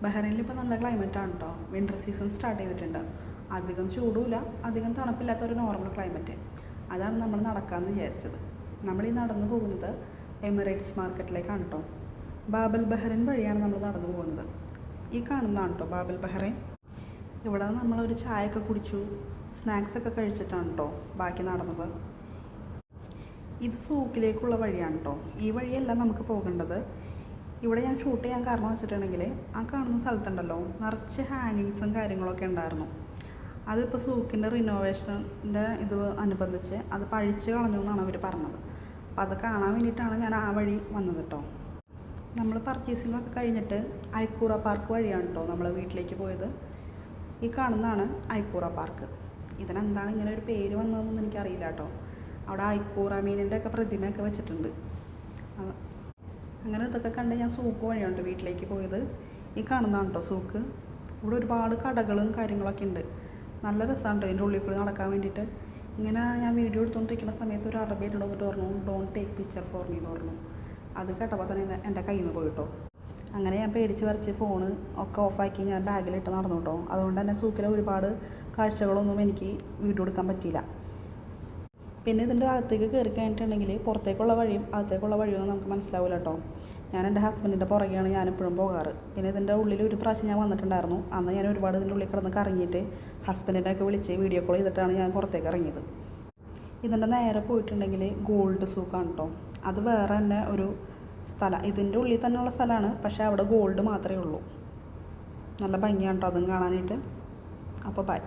ബഹ്റൈനിൽ ഇപ്പോൾ നല്ല ക്ലൈമറ്റാണ് കേട്ടോ. വിൻ്റർ സീസൺ സ്റ്റാർട്ട് ചെയ്തിട്ടുണ്ട്. അധികം ചൂടുമില്ല, അധികം തണുപ്പില്ലാത്ത ഒരു നോർമൽ ക്ലൈമറ്റ്. അതാണ് നമ്മൾ നടക്കാമെന്ന് വിചാരിച്ചത്. നമ്മളീ നടന്നു പോകുന്നത് എമിറേറ്റ്സ് മാർക്കറ്റിലേക്കാണ് കേട്ടോ. ബാബൽ ബഹ്റൈൻ വഴിയാണ് നമ്മൾ നടന്നു പോകുന്നത്. ഈ കാണുന്നതാണ് കേട്ടോ ബാബൽ ബഹ്റൈൻ. ഇവിടെ നമ്മളൊരു ചായയൊക്കെ കുടിച്ചു, സ്നാക്സൊക്കെ കഴിച്ചിട്ടാണ് കേട്ടോ ബാക്കി നടന്നത്. ഇത് സൂക്കിലേക്കുള്ള വഴിയാണ് കേട്ടോ. ഈ വഴിയല്ല നമുക്ക് പോകേണ്ടത്. ഇവിടെ ഞാൻ ഷൂട്ട് ചെയ്യാൻ കാരണം വെച്ചിട്ടുണ്ടെങ്കിൽ ആ കാണുന്ന സ്ഥലത്തുണ്ടല്ലോ നിറച്ച് ഹാങ്ങിങ്സും കാര്യങ്ങളൊക്കെ ഉണ്ടായിരുന്നു. അതിപ്പോൾ സൂക്കിൻ്റെ റിനോവേഷൻ്റെ ഇത് അനുബന്ധിച്ച് അത് പഴിച്ച് കളഞ്ഞു എന്നാണ് അവർ പറഞ്ഞത്. അപ്പോൾ അത് കാണാൻ വേണ്ടിയിട്ടാണ് ഞാൻ ആ വഴി വന്നത് കേട്ടോ. നമ്മൾ പർച്ചേസിംഗ് ഒക്കെ കഴിഞ്ഞിട്ട് ഐക്കൂറ പാർക്ക് വഴിയാണ് കേട്ടോ നമ്മൾ വീട്ടിലേക്ക് പോയത്. ഈ കാണുന്നതാണ് ഐക്കൂറ പാർക്ക്. ഇതിനെന്താണ് ഇങ്ങനെ ഒരു പേര് വന്നതെന്നൊന്നും എനിക്കറിയില്ല കേട്ടോ. അവിടെ ഐക്കൂറ മീനിൻ്റെ ഒക്കെ പ്രതിമയൊക്കെ വെച്ചിട്ടുണ്ട്. അങ്ങനെ ഇതൊക്കെ കണ്ട് ഞാൻ സൂക്ക് വഴിയാണ് വീട്ടിലേക്ക് പോയത്. ഈ കാണുന്നതാണ് കേട്ടോ സൂക്ക്. ഇവിടെ ഒരുപാട് കടകളും കാര്യങ്ങളൊക്കെ ഉണ്ട്. നല്ല രസമാണ് കേട്ടോ ഇതിൻ്റെ ഉള്ളിൽ കൂടി നടക്കാൻ വേണ്ടിയിട്ട്. ഇങ്ങനെ ഞാൻ വീഡിയോ എടുത്തുകൊണ്ടിരിക്കുന്ന സമയത്ത് ഒരു അറബി എന്നോട് വന്നിട്ട് പറഞ്ഞു, don't take picture for me എന്ന് പറഞ്ഞു. അത് കേട്ടപ്പോൾ തന്നെ എൻ്റെ കയ്യിൽ നിന്ന് പോയിട്ടോ. അങ്ങനെ ഞാൻ പേടിച്ച് വരച്ച് ഫോണ് ഒക്കെ ഓഫാക്കി ഞാൻ ബാഗിലിട്ട് നടന്നു കേട്ടോ. അതുകൊണ്ട് തന്നെ സൂക്കിലെ ഒരുപാട് കാഴ്ചകളൊന്നും എനിക്ക് വീഡിയോ എടുക്കാൻ പറ്റിയില്ല. പിന്നെ ഇതിൻ്റെ അകത്തേക്ക് കയറി കഴിഞ്ഞിട്ടുണ്ടെങ്കിൽ പുറത്തേക്കുള്ള വഴിയും അകത്തേക്കുള്ള വഴിയൊന്നും നമുക്ക് മനസ്സിലാവില്ല കേട്ടോ. ഞാൻ എൻ്റെ ഹസ്ബൻഡിൻ്റെ പുറകെയാണ് ഞാനെപ്പോഴും പോകാറ്. പിന്നെ ഇതിൻ്റെ ഉള്ളിൽ ഒരു പ്രാവശ്യം ഞാൻ വന്നിട്ടുണ്ടായിരുന്നു. അന്ന് ഞാൻ ഒരുപാട് ഇതിൻ്റെ ഉള്ളിൽ കിടന്ന് കറങ്ങിയിട്ട് ഹസ്ബൻഡിനെയൊക്കെ വിളിച്ച് വീഡിയോ കോൾ ചെയ്തിട്ടാണ് ഞാൻ പുറത്തേക്ക് ഇറങ്ങിയത്. ഇതിൻ്റെ നേരെ പോയിട്ടുണ്ടെങ്കിൽ ഗോൾഡ് സൂക്കാണ് കേട്ടോ. അത് വേറെ തന്നെ ഒരു സ്ഥലം. ഇതിൻ്റെ ഉള്ളിൽ തന്നെയുള്ള സ്ഥലമാണ്, പക്ഷേ അവിടെ ഗോൾഡ് മാത്രമേ ഉള്ളൂ. നല്ല ഭംഗിയാണ് കേട്ടോ അതും കാണാനായിട്ട്. അപ്പോൾ ബൈ.